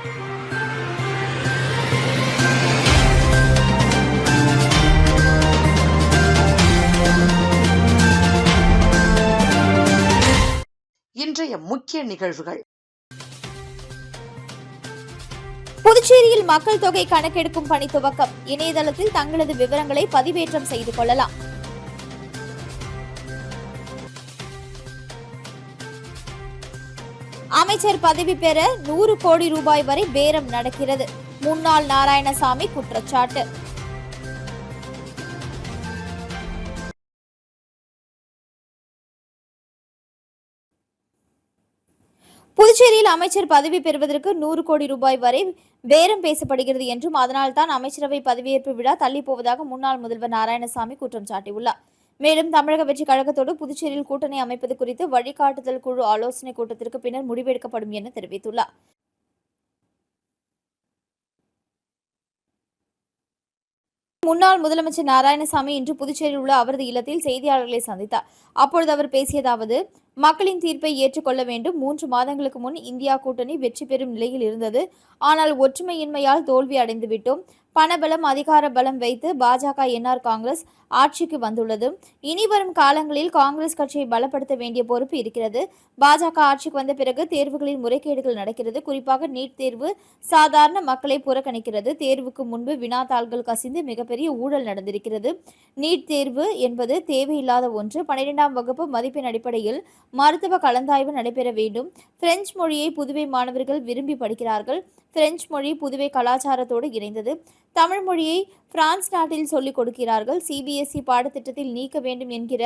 இன்றைய முக்கிய நிகழ்வுகள். புதுச்சேரியில் மக்கள் தொகை கணக்கெடுக்கும் பணி துவக்கம். இணையதளத்தில் தங்களது விவரங்களை பதிவேற்றம் செய்து கொள்ளலாம். அமைச்சர் பதவி பெற 100 கோடி ரூபாய் வரை பேரம் நடக்கிறது. முன்னாள் நாராயணசாமி குற்றச்சாட்டு. புதுச்சேரியில் அமைச்சர் பதவி பெறுவதற்கு 100 கோடி ரூபாய் வரை பேரம் பேசப்படுகிறது என்றும் அதனால்தான் அமைச்சரவை பதவியேற்பு விழா தள்ளி போவதாக முன்னாள் முதல்வர் நாராயணசாமி குற்றம் சாட்டியுள்ளார். மேலும் தமிழக வெற்றிக் கழகத்தோடு புதுச்சேரியில் கூட்டணி அமைப்பது குறித்து வழிகாட்டுதல் குழு ஆலோசனைக் கூட்டத்திற்கு பின்னர் முடிவெடுக்கப்படும் என தெரிவித்துள்ளார். முன்னாள் முதலமைச்சர் நாராயணசாமி இன்று புதுச்சேரியில் உள்ள அவரது இல்லத்தில் செய்தியாளர்களை சந்தித்தார். அப்பொழுது அவர் பேசியதாவது: மக்களின் தீர்ப்பை ஏற்றுக்கொள்ள வேண்டும். 3 மாதங்களுக்கு முன் இந்தியா கூட்டணி வெற்றி பெறும் நிலையில் இருந்தது. ஆனால் ஒற்றுமையின்மையால் தோல்வி அடைந்துவிட்டோம். பணபலம், அதிகார பலம் வைத்து பாஜக, என்ஆர் காங்கிரஸ் ஆட்சிக்கு வந்துள்ளது. இனி வரும் காலங்களில் காங்கிரஸ் கட்சியை பலப்படுத்த வேண்டிய பொறுப்பு இருக்கிறது. பாஜக ஆட்சிக்கு வந்த பிறகு தேர்வுகளில் முறைகேடுகள் நடக்கிறது. குறிப்பாக நீட் தேர்வு சாதாரண மக்களை புறக்கணிக்கிறது. தேர்வுக்கு முன்பு வினாத்தாள்கள் கசிந்து மிகப்பெரிய ஊழல் நடந்திருக்கிறது. நீட் தேர்வு என்பது தேவையில்லாத ஒன்று. 12ஆம் வகுப்பு மதிப்பெண் அடிப்படையில் மருத்துவ கலந்தாய்வு நடைபெற வேண்டும். பிரெஞ்சு மொழியை புதுவை மாணவர்கள் விரும்பி படிக்கிறார்கள். பிரெஞ்சு மொழி புதுவை கலாச்சாரத்தோடு இணைந்தது. தமிழ் மொழியை பிரான்ஸ் நாட்டில் சொல்லிக் கொடுக்கிறார்கள். சிபிஎஸ்இ பாடத்திட்டத்தில் நீக்க வேண்டும் என்கிற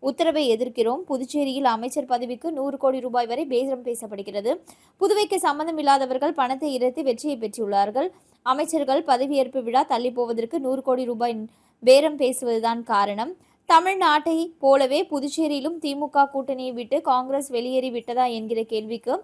உத்தரவை எதிர்க்கிறோம். புதுச்சேரியில் அமைச்சர் பதவிக்கு 100 கோடி ரூபாய் வரை பேரம் பேசப்படுகிறது. புதுவைக்கு சம்பந்தம் இல்லாதவர்கள் பணத்தை இறைத்து வெற்றியை பெற்றுள்ளார்கள். அமைச்சர்கள் பதவியேற்பு விழா தள்ளி போவதற்கு 100 கோடி ரூபாய் பேரம் பேசுவதுதான் காரணம். தமிழ்நாட்டை போலவே புதுச்சேரியிலும் திமுக கூட்டணியை விட்டு காங்கிரஸ் வெளியேறி விட்டதா என்கிற கேள்விக்கு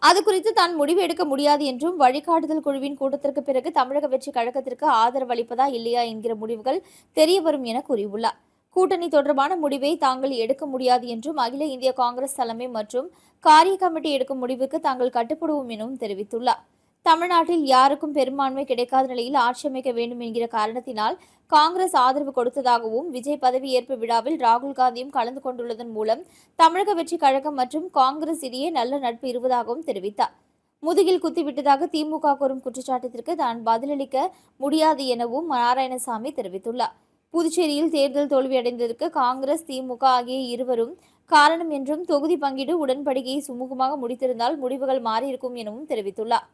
அது குறித்து தான் முடிவு எடுக்க முடியாது என்றும், வழிகாட்டுதல் குழுவின் கூட்டத்திற்கு பிறகு தமிழக வெற்றி கழகத்திற்கு ஆதரவு அளிப்பதா இல்லையா என்கிற முடிவுகள் தெரியவரும் என கூறியுள்ளார். கூட்டணி தொடர்பான முடிவை தாங்கள் எடுக்க முடியாது என்றும், அகில இந்திய காங்கிரஸ் தலைமை மற்றும் காரிய கமிட்டி எடுக்கும் முடிவுக்கு தாங்கள் கட்டுப்படுவோம் எனவும் தெரிவித்துள்ளார். தமிழ்நாட்டில் யாருக்கும் பெரும்பான்மை கிடைக்காத நிலையில் ஆட்சி அமைக்க வேண்டும் என்கிற காரணத்தினால் காங்கிரஸ் ஆதரவு கொடுத்ததாகவும், விஜய் பதவியேற்பு விழாவில் ராகுல் காந்தியும் கலந்து கொண்டுள்ளதன் மூலம் தமிழக வெற்றி கழகம் மற்றும் காங்கிரஸ் இடையே நல்ல நட்பு இருப்பதாகவும் தெரிவித்தார். முதுகில் குத்திவிட்டதாக திமுக கூறும் குற்றச்சாட்டிற்கு தான் பதிலளிக்க முடியாது எனவும் நாராயணசாமி தெரிவித்துள்ளார். புதுச்சேரியில் தேர்தல் தோல்வியடைந்ததற்கு காங்கிரஸ், திமுக ஆகிய இருவரும் காரணம் என்றும், தொகுதி பங்கீடு உடன்படிக்கையை சுமூகமாக முடித்திருந்தால் முடிவுகள் மாறியிருக்கும் எனவும் தெரிவித்துள்ளார்.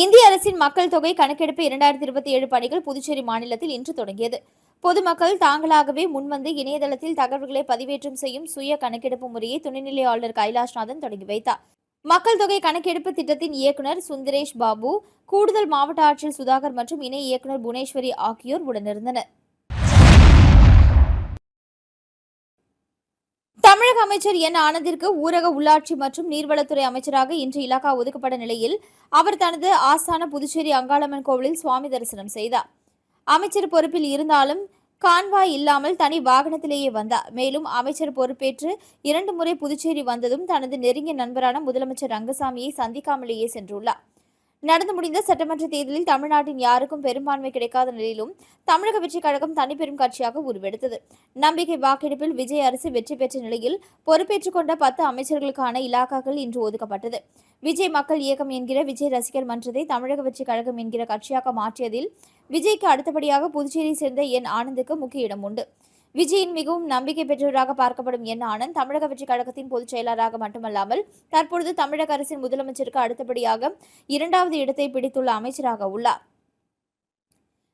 இந்திய அரசின் மக்கள் தொகை கணக்கெடுப்பு 2027 பணிகள் புதுச்சேரி மாநிலத்தில் இன்று தொடங்கியது. பொதுமக்கள் தாங்களாகவே முன்வந்து இணையதளத்தில் தகவல்களை பதிவேற்றம் செய்யும் சுய கணக்கெடுப்பு முறையை துணைநிலை ஆளுநர் கைலாஷ்நாதன் தொடங்கி வைத்தார். மக்கள் தொகை கணக்கெடுப்பு திட்டத்தின் இயக்குநர் சுந்தரேஷ் பாபு, கூடுதல் மாவட்ட ஆட்சியர் சுதாகர் மற்றும் இணை இயக்குநர் புவனேஸ்வரி ஆகியோர் உடனிருந்தனர். தமிழக அமைச்சர் என் ஆனந்திற்கு ஊரக உள்ளாட்சி மற்றும் நீர்வளத்துறை அமைச்சராக இன்று இலாகா ஒதுக்கப்பட்ட நிலையில் அவர் தனது ஆஸ்தான புதுச்சேரி அங்காளம்மன் கோவிலில் சுவாமி தரிசனம் செய்தார். அமைச்சர் பொறுப்பில் இருந்தாலும் கான்வாய் இல்லாமல் தனி வாகனத்திலேயே வந்தார். மேலும் அமைச்சர் பொறுப்பேற்று 2 முறை புதுச்சேரி வந்ததும் தனது நெருங்கிய நண்பரான முதலமைச்சர் ரங்கசாமியை சந்திக்காமலேயே சென்றுள்ளார். நடந்து முடிந்த சட்டமன்ற தேர்தலில் தமிழ்நாட்டின் யாருக்கும் பெரும்பான்மை கிடைக்காத நிலையிலும் தமிழக வெற்றிக் கழகம் தனிப்பெரும் கட்சியாக உருவெடுத்தது. நம்பிக்கை வாக்கெடுப்பில் விஜய் அரசு வெற்றி பெற்ற நிலையில் பொறுப்பேற்றுக் கொண்ட 10 அமைச்சர்களுக்கான இலாக்காக்கள் இன்று ஒதுக்கப்பட்டது. விஜய் மக்கள் இயக்கம் என்கிற விஜய் ரசிகர் மன்றத்தை தமிழக வெற்றிக் கழகம் என்கிற கட்சியாக மாற்றியதில் விஜய்க்கு அடுத்தபடியாக புதுச்சேரியை சேர்ந்த என் ஆனந்துக்கு முக்கிய இடம் உண்டு. விஜயின் மிகவும் நம்பிக்கை பெற்றவராக பார்க்கப்படும் என் ஆனந்த் தமிழக வெற்றிக் கழகத்தின் பொதுச் செயலராக மட்டுமல்லாமல் தற்பொழுது தமிழக அரசின் முதலமைச்சருக்கு அடுத்தபடியாக 2வது இடத்தை பிடித்துள்ள அமைச்சராக உள்ளார்.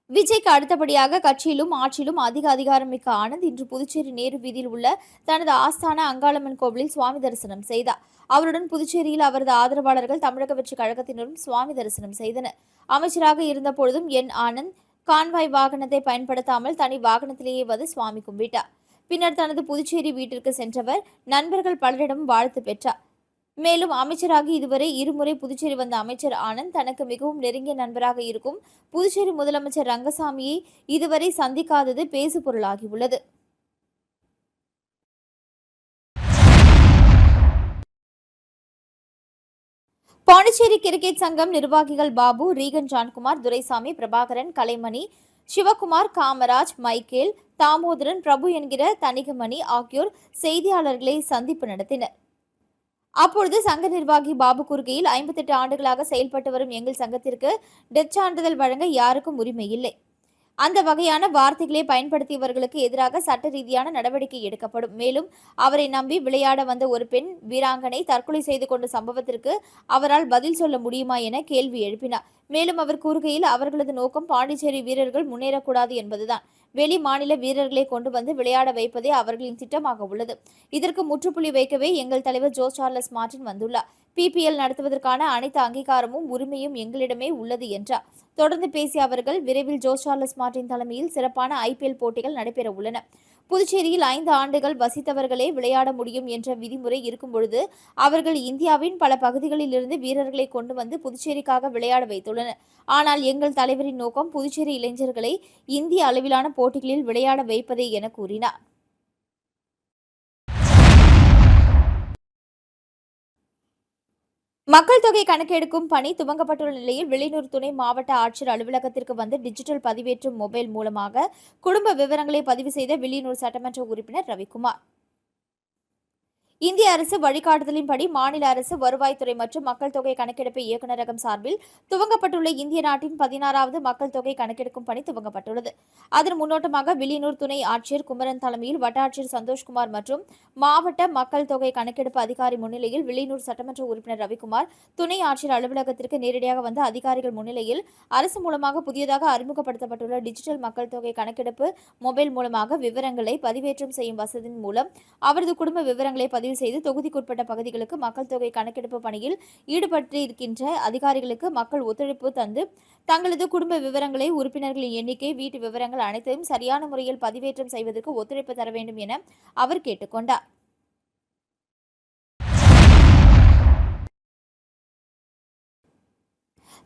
விஜய்க்கு அடுத்தபடியாக கட்சியிலும் ஆட்சியிலும் அதிக அதிகாரம் மிக்க ஆனந்த் இன்று புதுச்சேரி நேரு வீதியில் உள்ள தனது ஆஸ்தான அங்காளம்மன் கோவிலில் சுவாமி தரிசனம் செய்தார். அவருடன் புதுச்சேரியில் அவரது ஆதரவாளர்கள் தமிழக வெற்றிக் கழகத்தினரும் சுவாமி தரிசனம் செய்தனர். அமைச்சராக இருந்த பொழுதும் என் ஆனந்த் கான்வாய் வாகனத்தை பயன்படுத்தாமல் தனி வாகனத்திலேயே வந்து சுவாமி கும்பிட்டார். பின்னர் தனது புதுச்சேரி வீட்டிற்கு சென்றவர் நண்பர்கள் பலரிடம் வாழ்த்து பெற்றார். மேலும் அமைச்சராகி இதுவரை 2 முறை புதுச்சேரி வந்த அமைச்சர் ஆனந்த் தனக்கு மிகவும் நெருங்கிய நண்பராக இருக்கும் புதுச்சேரி முதலமைச்சர் ரங்கசாமியை இதுவரை சந்திக்காதது பேசு பொருளாகியுள்ளது. பாண்டிச்சேரி கிரிக்கெட் சங்கம் நிர்வாகிகள் பாபு, ரீகன் ஜான்குமார், துரைசாமி, பிரபாகரன், கலைமணி, சிவகுமார், காமராஜ், மைக்கேல், தாமோதரன், பிரபு என்கிற தணிகமணி ஆகியோர் செய்தியாளர்களை சந்திப்பு நடத்தினர். அப்பொழுது சங்க நிர்வாகி பாபு கூறுகையில், 58 ஆண்டுகளாக செயல்பட்டு வரும் எங்கள் சங்கத்திற்கு டெத் சான்றிதழ் வழங்க யாருக்கும் உரிமை இல்லை. அந்த வகையான வார்த்தைகளை பயன்படுத்தியவர்களுக்கு எதிராக சட்ட ரீதியான நடவடிக்கை எடுக்கப்படும். மேலும் அவரை நம்பி விளையாட வந்த ஒரு பெண் வீராங்கனை தற்கொலை செய்து கொண்ட சம்பவத்திற்கு அவரால் பதில் சொல்ல முடியுமா என கேள்வி எழுப்பினார். மேலும் அவர் கூறுகையில், அவர்களது நோக்கம் பாண்டிச்சேரி வீரர்கள் முன்னேறக்கூடாது என்பதுதான். வெளி மாநில வீரர்களை கொண்டு வந்து விளையாட வைப்பதே அவர்களின் திட்டமாக உள்ளது. இதற்கு முற்றுப்புள்ளி வைக்கவே எங்கள் தலைவர் ஜோ சார்லஸ் மார்டின் வந்துள்ளார். PPL நடத்துவதற்கான அனைத்து அங்கீகாரமும் உரிமையும் எங்களிடமே உள்ளது என்றார். தொடர்ந்து பேசிய அவர்கள், விரைவில் ஜோ சார்லஸ் மார்டின் தலைமையில் சிறப்பான IPL போட்டிகள் நடைபெற உள்ளன. புதுச்சேரியில் 5 ஆண்டுகள் வசித்தவர்களே விளையாட முடியும் என்ற விதிமுறை இருக்கும் பொழுது அவர்கள் இந்தியாவின் பல பகுதிகளில் இருந்து வீரர்களை கொண்டு வந்து புதுச்சேரிக்காக விளையாட வைத்துள்ளனர். ஆனால் எங்கள் தலைவரின் நோக்கம் புதுச்சேரி இளைஞர்களை இந்திய அளவிலான போட்டிகளில் விளையாட வைப்பதே என கூறினார். மக்கள் தொகை கணக்கெடுக்கும் பணி துவங்கப்பட்டுள்ள நிலையில் வில்லியனூர் துணை மாவட்ட ஆட்சியர் அலுவலகத்திற்கு வந்து டிஜிட்டல் பதிவேற்றும் மொபைல் மூலமாக குடும்ப விவரங்களை பதிவு செய்த வில்லியனூர் சட்டமன்ற உறுப்பினர் ரவிக்குமார். இந்திய அரசு வழிகாட்டுதலின்படி மாநில அரசு வருவாய்த்துறை மற்றும் மக்கள் தொகை கணக்கெடுப்பு இயக்குநரகம் சார்பில் துவங்கப்பட்டுள்ள இந்திய நாட்டின் 16வது மக்கள் தொகை கணக்கெடுக்கும் பணி துவங்கப்பட்டுள்ளது. அதன் முன்னோட்டமாக வில்லியனூர் துணை ஆட்சியர் குமரன் தலைமையில் வட்டாட்சியர் சந்தோஷ்குமார் மற்றும் மாவட்ட மக்கள் தொகை கணக்கெடுப்பு அதிகாரி முன்னிலையில் வில்லியனூர் சட்டமன்ற உறுப்பினர் ரவிக்குமார் துணை ஆட்சியர் அலுவலகத்திற்கு நேரடியாக வந்த அதிகாரிகள் முன்னிலையில் அரசு மூலமாக புதியதாக அறிமுகப்படுத்தப்பட்டுள்ள டிஜிட்டல் மக்கள் தொகை கணக்கெடுப்பு மொபைல் மூலமாக விவரங்களை பதிவேற்றம் செய்யும் வசதியின் மூலம் அவரது குடும்ப விவரங்களை பதிவு செய்து தொகுதிக்குட்பட்ட பகுதிகளுக்கு மக்கள் தொகை கணக்கெடுப்பு பணியில் ஈடுபட்டிருக்கின்ற அதிகாரிகளுக்கு மக்கள் ஒத்துழைப்பு தந்து தங்களது குடும்ப விவரங்களை, உறுப்பினர்களின் எண்ணிக்கை, வீட்டு விவரங்கள் அனைத்தையும் சரியான முறையில் பதிவேற்றம் செய்வதற்கு ஒத்துழைப்பு தர வேண்டும் என அவர் கேட்டுக்கொண்டார்.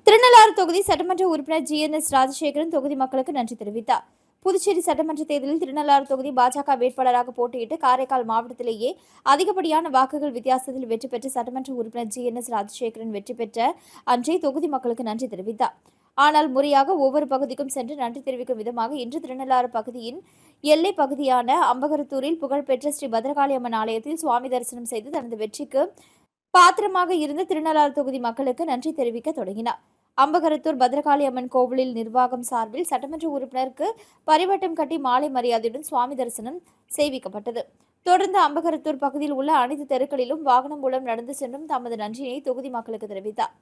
திருநள்ளாறு தொகுதி சட்டமன்ற உறுப்பினர் GNS ராஜசேகரன் தொகுதி மக்களுக்கு நன்றி தெரிவித்தார். புதுச்சேரி சட்டமன்ற தேர்தலில் திருநள்ளாறு தொகுதி பாஜக வேட்பாளராக போட்டியிட்டு காரைக்கால் மாவட்டத்திலேயே அதிகப்படியான வாக்குகள் வித்தியாசத்தில் வெற்றி பெற்று சட்டமன்ற உறுப்பினர் GNS ராஜசேகரன் வெற்றி பெற்ற அன்றே தொகுதி மக்களுக்கு நன்றி தெரிவித்தார். ஆனால் முறையாக ஒவ்வொரு பகுதிக்கும் சென்று நன்றி தெரிவிக்கும் விதமாக இன்று திருநள்ளாறு பகுதியின் எல்லை பகுதியான அம்பகரத்தூரில் புகழ்பெற்ற ஸ்ரீ பத்ரகாளி அம்மன் ஆலயத்தில் சுவாமி தரிசனம் செய்து தனது வெற்றிக்கு பாத்திரமாக இருந்த திருநள்ளாறு தொகுதி மக்களுக்கு நன்றி தெரிவிக்க தொடங்கினார். அம்பகரத்தூர் பத்ரகாளி அம்மன் கோவிலில் நிர்வாகம் சார்பில் சட்டமன்ற உறுப்பினருக்கு பரிவட்டம் கட்டி மாலை மரியாதையுடன் சுவாமி தரிசனம் செய்விக்கப்பட்டது. தொடர்ந்து அம்பகரத்தூர் பகுதியில் உள்ள அனைத்து தெருக்களிலும் வாகனம் மூலம் நடந்து சென்றும் தமது நன்றியை தொகுதி மக்களுக்கு தெரிவித்தார்.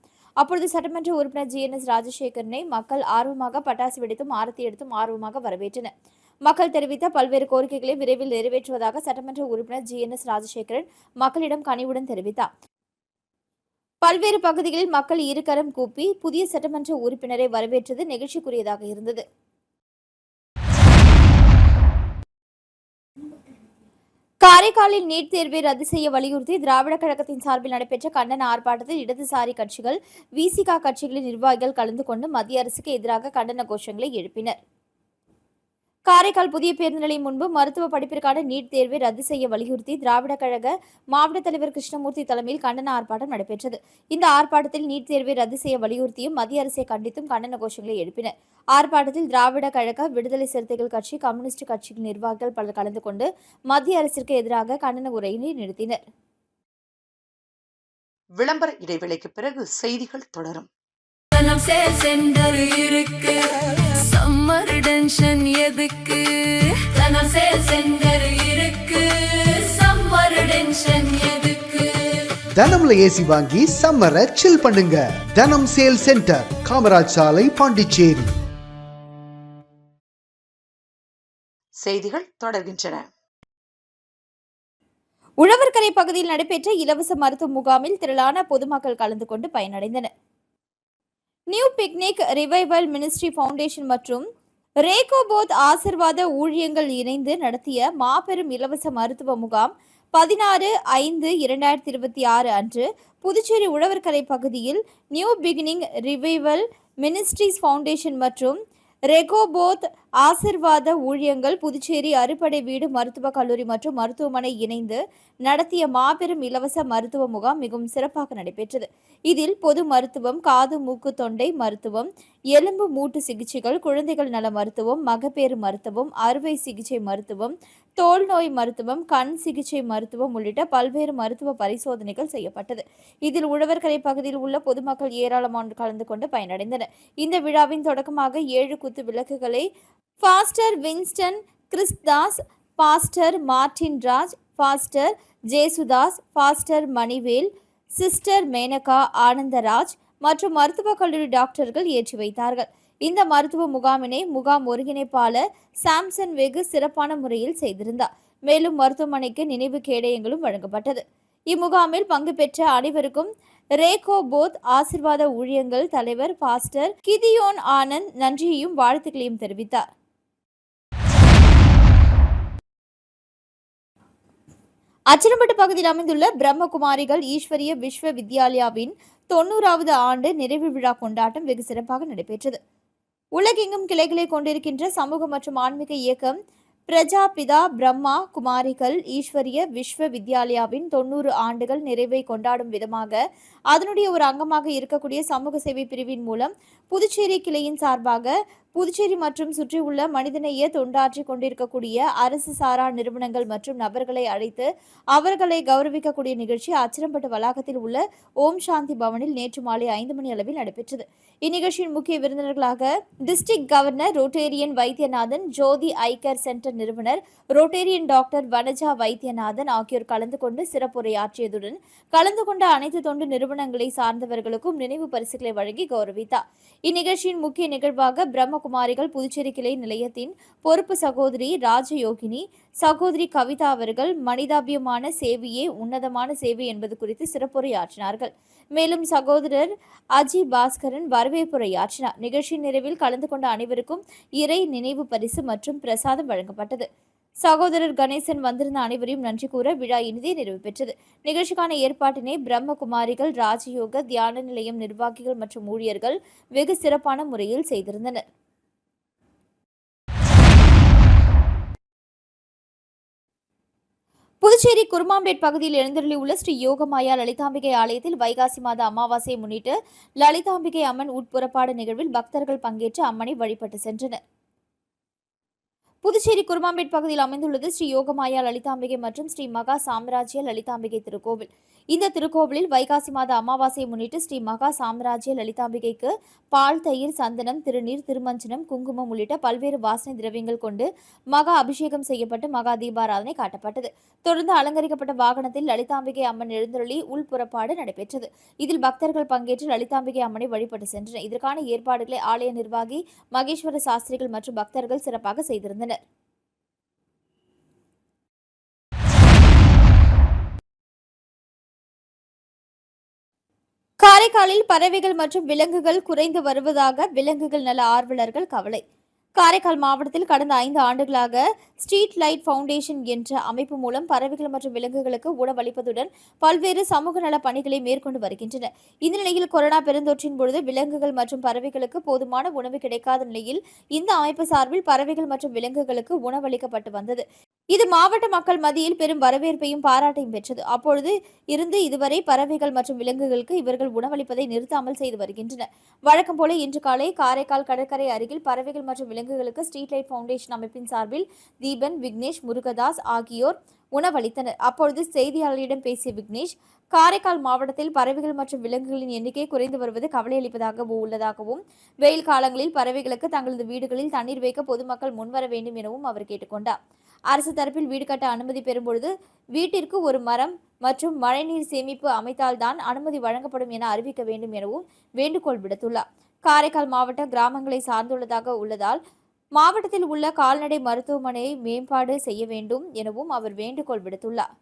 அப்பொழுது சட்டமன்ற உறுப்பினர் GNS ராஜசேகரனை மக்கள் ஆர்வமாக பட்டாசு வெடித்தும் ஆரத்தி எடுத்தும் ஆர்வமாக வரவேற்றனர். மக்கள் தெரிவித்த பல்வேறு கோரிக்கைகளை விரைவில் நிறைவேற்றுவதாக சட்டமன்ற உறுப்பினர் GNS ராஜசேகரன் மக்களிடம் கனிவுடன் தெரிவித்தார். பல்வேறு பகுதிகளில் மக்கள் இருகரம் கூப்பி புதிய சட்டமன்ற உறுப்பினரை வரவேற்றது நெகிழ்ச்சிக்குரியதாக இருந்தது. காரைக்காலில் நீட் தேர்வை ரத்து செய்ய வலியுறுத்தி திராவிட கழகத்தின் சார்பில் நடைபெற்ற கண்டன ஆர்ப்பாட்டத்தில் இடதுசாரி கட்சிகள், VCK கட்சிகளின் நிர்வாகிகள் கலந்து கொண்டு மத்திய அரசுக்கு எதிராக கண்டன கோஷங்களை எழுப்பினர். காரைக்கால் புதிய பேருந்து நிலையம் முன்பு மருத்துவ படிப்பிற்கான நீட் தேர்வை ரத்து செய்ய வலியுறுத்தி திராவிட கழக மாவட்ட தலைவர் கிருஷ்ணமூர்த்தி தலைமையில் கண்டன ஆர்ப்பாட்டம் நடைபெற்றது. இந்த ஆர்ப்பாட்டத்தில் நீட் தேர்வை ரத்து செய்ய வலியுறுத்தியும் மத்திய அரசை கண்டித்தும் கண்டன கோஷங்களை எழுப்பினர். ஆர்ப்பாட்டத்தில் திராவிட கழக, விடுதலை சிறுத்தைகள் கட்சி, கம்யூனிஸ்ட் கட்சியின் நிர்வாகிகள் பலர் கலந்து கொண்டு மத்திய அரசிற்கு எதிராக கண்டன உரையினை நிறுத்தினர். விளம்பர இடைவேளைக்கு பிறகு செய்திகள் தொடரும். டென்ஷன் எதுக்கு? தனம் சேல் சென்டர் இருக்கு. சம்மர் டென்ஷன் எதுக்கு? தனம்ல ஏசி வாங்கி சம்மரை சில் பண்ணுங்க. தனம் சேல் சென்டர், காமராஜ் சாலை, பாண்டிச்சேரி. செய்திகள் தொடர்கின்றன. உழவர்கரை பகுதியில் நடைபெற்ற இலவச மருத்துவ முகாமில் திரளான பொதுமக்கள் கலந்து கொண்டு பயனடைந்தனர். New picnic revival ministry foundation மற்றும் ரேகோபோத் ஆசிர்வாத ஊழியங்கள் இணைந்து நடத்திய மாபெரும் இலவச மருத்துவ முகாம் 16/5/2026 அன்று புதுச்சேரி உழவர்கரை பகுதியில் new beginning revival ministries foundation மற்றும் ரெகோபோத் ஆசிர்வாத ஊழியங்கள் புதுச்சேரி அறுபடை வீடு மருத்துவக் கல்லூரி மற்றும் மருத்துவமனை இணைந்து நடத்திய மாபெரும் இலவச மருத்துவ முகாம் மிகவும் சிறப்பாக நடைபெற்றது. இதில் பொது மருத்துவம், காது மூக்கு தொண்டை மருத்துவம், எலும்பு மூட்டு சிகிச்சைகள், குழந்தைகள் நல மருத்துவம், மகப்பேறு மருத்துவம், அறுவை சிகிச்சை மருத்துவம், தோல் நோய் மருத்துவம், கண் சிகிச்சை மருத்துவம் உள்ளிட்ட பல்வேறு மருத்துவ பரிசோதனைகள் செய்யப்பட்டது. இதில் உழவர்கரை பகுதியில் உள்ள பொதுமக்கள் ஏராளமானோர் கலந்து கொண்டு பயனடைந்தனர். இந்த விழாவின் தொடக்கமாக 7 குத்து விளக்குகளை pastor Winston Christas, pastor Martin Raj, pastor Jesudas, pastor Manivel, sister Menaka Anandaraj மற்றும் மருத்துவக் கல்லூரி டாக்டர்கள் ஏற்றி வைத்தார்கள். இந்த மருத்துவ முகாமினை முகாம் ஒருங்கிணைப்பாளர் சாம்சன் வெகு சிறப்பான முறையில் செய்திருந்தார். மேலும் மருத்துவமனைக்கு நினைவு கேடயங்களும் வழங்கப்பட்டது. இம்முகாமில் பங்கு பெற்ற அனைவருக்கும் ரேகோபோத் ஆசிர்வாத ஊழியங்கள் தலைவர் பாஸ்டர் கிதியோன் ஆனந்த் நன்றியையும் வாழ்த்துக்களையும் தெரிவித்தார். அச்சனப்பட்டு பகுதியில் அமைந்துள்ள பிரம்மகுமாரிகள் ஈஸ்வரிய விஸ்வ வித்யாலயாவின் 90வது ஆண்டு நிறைவு விழா கொண்டாட்டம் வெகு சிறப்பாக நடைபெற்றது. உலகெங்கும் கிளைகளை கொண்டிருக்கின்ற சமூக மற்றும் ஆன்மீக இயக்கம் பிரஜாபிதா பிரம்மா குமாரிகள் ஈஸ்வரிய விஸ்வ வித்யாலயாவின் 90 ஆண்டுகள் நிறைவை கொண்டாடும் விதமாக அதனுடைய ஒரு அங்கமாக இருக்கக்கூடிய சமூக சேவை பிரிவின் மூலம் புதுச்சேரி கிளையின் சார்பாக புதுச்சேரி மற்றும் சுற்றியுள்ள மனிதநேய தொண்டாற்றி கொண்டிருக்கக்கூடிய அரசு சாரா நிறுவனங்கள் மற்றும் நபர்களை அழைத்து அவர்களை கௌரவிக்கக்கூடிய நிகழ்ச்சி அச்சனப்பட்டு வளாகத்தில் உள்ள ஓம் சாந்தி பவனில் நேற்று மாலை 5 மணி அளவில் நடைபெற்றது. இந்நிகழ்ச்சியின் முக்கிய விருந்தினர்களாக டிஸ்ட்ரிக்ட் கவர்னர் ரோட்டேரியன் வைத்தியநாதன், ஜோதி ஐகர் சென்டர் நிறுவனர் ரோட்டேரியன் டாக்டர் வனஜா வைத்தியநாதன் ஆகியோர் கலந்து கொண்டு சிறப்புரையாற்றியதுடன் கலந்து கொண்ட அனைத்து தொண்டு நிறுவனங்களை சார்ந்தவர்களுக்கும் நினைவு பரிசுகளை வழங்கி கௌரவித்தார். இந்நிகழ்ச்சியின் முக்கிய நிகழ்வாக பிரம்மகுமாரிகள் புதுச்சேரி கிளை நிலையத்தின் பொறுப்பு சகோதரி ராஜயோகினி, சகோதரி கவிதா அவர்கள் மனிதாபியமான சேவையே உன்னதமான சேவை என்பது குறித்து சிறப்புரையாற்றினார்கள். மேலும் சகோதரர் அஜி பாஸ்கரன் வரவேற்புரையாற்றினார். நிகழ்ச்சியின் நிறைவில் கலந்து கொண்ட அனைவருக்கும் இறை நினைவு பரிசு மற்றும் பிரசாதம் வழங்கப்பட்டது. சகோதரர் கணேசன் வந்திருந்த அனைவரையும் நன்றி கூற விழா இனிதே நிறைவு பெற்றது. நிகழ்ச்சிக்கான ஏற்பாட்டினை பிரம்மகுமாரிகள் ராஜயோக தியான நிலையம் நிர்வாகிகள் மற்றும் ஊழியர்கள் வெகு சிறப்பான முறையில் செய்திருந்தனர். புதுச்சேரி குருமாம்பேட் பகுதியில் எழுந்தருளியுள்ள ஸ்ரீ யோகமாயா லலிதாம்பிகை ஆலயத்தில் வைகாசி மாத அமாவாசையை முன்னிட்டு லலிதாம்பிகை அம்மன் உட்புறப்பாடு நிகழ்வில் பக்தர்கள் பங்கேற்று அம்மனை வழிபட்டு சென்றனர். புதுச்சேரி குருமாம்பேட் பகுதியில் அமைந்துள்ளது ஸ்ரீ யோகமாயா லலிதாம்பிகை மற்றும் ஸ்ரீ மகா சாம்ராஜ்ய லலிதாம்பிகை திருக்கோவில். இந்த திருக்கோவிலில் வைகாசி மாத அமாவாசையை முன்னிட்டு ஸ்ரீ மகா சாம்ராஜ்ய லலிதாம்பிகைக்கு பால், தயிர், சந்தனம், திருநீர், திருமஞ்சனம், குங்குமம் உள்ளிட்ட பல்வேறு வாசனை திரவியங்கள் கொண்டு மகா அபிஷேகம் செய்யப்பட்டு மகா தீபாராதனை காட்டப்பட்டது. தொடர்ந்து அலங்கரிக்கப்பட்ட வாகனத்தில் லலிதாம்பிகை அம்மன் எழுந்தருளி உள்புறப்பாடு நடைபெற்றது. இதில் பக்தர்கள் பங்கேற்று லலிதாம்பிகை அம்மனை வழிபட்டு சென்றனர். இதற்கான ஏற்பாடுகளை ஆலய நிர்வாகி மகேஸ்வர சாஸ்திரிகள் மற்றும் பக்தர்கள் சிறப்பாக செய்திருந்தனர். காரைக்காலில் பறவைகள் மற்றும் விலங்குகள் குறைந்து வருவதாக விலங்குகள் நல ஆர்வலர்கள் கவலை. காரைக்கால் மாவட்டத்தில் கடந்த 5 ஆண்டுகளாக ஸ்ட்ரீட் லைட் ஃபவுண்டேஷன் என்ற அமைப்பு மூலம் பறவைகள் மற்றும் விலங்குகளுக்கு உணவளிப்பதுடன் பல்வேறு சமூக நல பணிகளை மேற்கொண்டு வருகின்றனர். இந்த நிலையில் கொரோனா பெருந்தொற்றின் பொழுது விலங்குகள் மற்றும் பறவைகளுக்கு போதுமான உணவு கிடைக்காத நிலையில் இந்த அமைப்பு சார்பில் பறவைகள் மற்றும் விலங்குகளுக்கு உணவளிக்கப்பட்டு வந்தது. இது மாவட்ட மக்கள் மத்தியில் பெரும் வரவேற்பையும் பாராட்டையும் பெற்றது. அப்பொழுது இருந்து இதுவரை பறவைகள் மற்றும் விலங்குகளுக்கு இவர்கள் உணவளிப்பதை நிறுத்தாமல் செய்து வருகின்றனர். வழக்கம் போல இன்று காலை காரைக்கால் கடற்கரை அருகில் பறவைகள் மற்றும் விலங்குகளுக்கு ஸ்ட்ரீட் லைட் ஃபவுண்டேஷன் அமைப்பின் சார்பில் தீபன், விக்னேஷ், முருகதாஸ் ஆகியோர் உணவளித்தனர். அப்பொழுது செய்தியாளர்களிடம் பேசிய விக்னேஷ், காரைக்கால் மாவட்டத்தில் பறவைகள் மற்றும் விலங்குகளின் எண்ணிக்கை குறைந்து வருவது கவலையளிப்பதாகவும் உள்ளதாகவும் வெயில் காலங்களில் பறவைகளுக்கு தங்களது வீடுகளில் தண்ணீர் வைக்க பொதுமக்கள் முன்வர வேண்டும் எனவும் அவர் கேட்டுக்கொண்டார். அரசு தரப்பில் வீடு கட்ட அனுமதி பெறும்பொழுது வீட்டிற்கு ஒரு மரம் மற்றும் மழைநீர் சேமிப்பு அமைத்தால்தான் அனுமதி வழங்கப்படும் என அறிவிக்க வேண்டும் எனவும் வேண்டுகோள் விடுத்துள்ளார். காரைக்கால் மாவட்டம் கிராமங்களை சார்ந்துள்ளதாக உள்ளதால் மாவட்டத்தில் உள்ள கால்நடை மருத்துவமனையை மேம்பாடு செய்ய வேண்டும் எனவும் அவர் வேண்டுகோள் விடுத்துள்ளார்.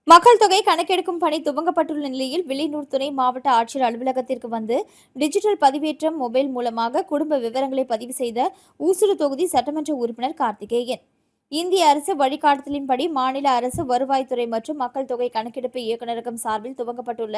மக்கள் தொகை கணக்கெடுக்கும் பணி துவங்கப்பட்டுள்ள நிலையில் வில்லியனூர் துணை மாவட்ட ஆட்சியர் அலுவலகத்திற்கு வந்து டிஜிட்டல் பதிவேற்றம் மொபைல் மூலமாக குடும்ப விவரங்களை பதிவு செய்த ஊசுடு தொகுதி சட்டமன்ற உறுப்பினர் கார்த்திகேயன். இந்திய அரசு வழிகாட்டுதலின்படி மாநில அரசு வருவாய்த்துறை மற்றும் மக்கள் தொகை கணக்கெடுப்பு இயக்குநரகம் சார்பில் துவங்கப்பட்டுள்ள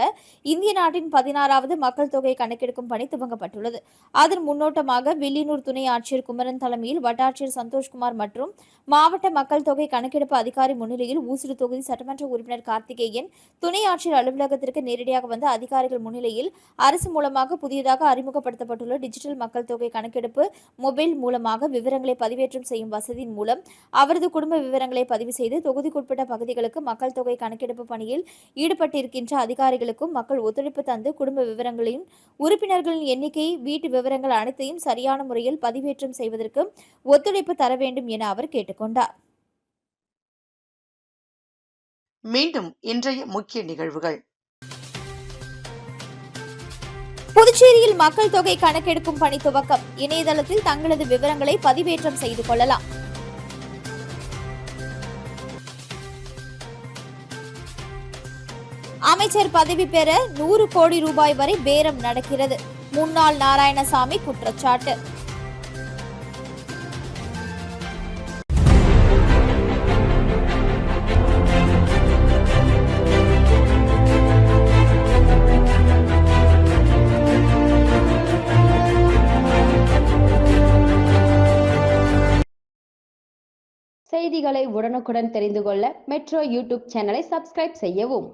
இந்திய நாட்டின் 16வது மக்கள் தொகை கணக்கெடுக்கும் பணி துவங்கப்பட்டுள்ளது. அதன் முன்னோட்டமாக வில்லியனூர் துணை ஆட்சியர் குமரன் தலைமையில் வட்டாட்சியர் சந்தோஷ்குமார் மற்றும் மாவட்ட மக்கள் தொகை கணக்கெடுப்பு அதிகாரி முன்னிலையில் ஊசுடு தொகுதி சட்டமன்ற உறுப்பினர் கார்த்திகேயன் துணை ஆட்சியர் அலுவலகத்திற்கு நேரடியாக வந்த அதிகாரிகள் முன்னிலையில் அரசு மூலமாக புதியதாக அறிமுகப்படுத்தப்பட்டுள்ள டிஜிட்டல் மக்கள் தொகை கணக்கெடுப்பு மொபைல் மூலமாக விவரங்களை பதிவேற்றம் செய்யும் வசதியின் மூலம் அவரது குடும்ப விவரங்களை பதிவு செய்து தொகுதிக்குட்பட்ட பகுதிகளுக்கு மக்கள் தொகை கணக்கெடுப்பு பணியில் ஈடுபட்டிருக்கின்ற அதிகாரிகளுக்கும் மக்கள் ஒத்துழைப்பு தந்து குடும்ப விவரங்களையும் உறுப்பினர்களின் எண்ணிக்கை வீட்டு விவரங்கள் அனைத்தையும் சரியான முறையில் பதிவேற்றம் செய்வதற்கு ஒத்துழைப்பு தர வேண்டும் என அவர் கேட்டுக்கொண்டார். மீண்டும் இன்றைய முக்கிய நிகழ்வுகள். புதுச்சேரியில் மக்கள் தொகை கணக்கெடுக்கும் பணி துவக்கம். இணையதளத்தில் தங்களது விவரங்களை பதிவேற்றம் செய்து கொள்ளலாம். அமைச்சர் பதவி பெற 100 கோடி ரூபாய் வரை பேரம் நடக்கிறது. முன்னாள் நாராயணசாமி குற்றச்சாட்டு. செய்திகளை உடனுக்குடன் தெரிந்து கொள்ள மெட்ரோ யூடியூப் சேனலை சப்ஸ்கிரைப் செய்யவும்.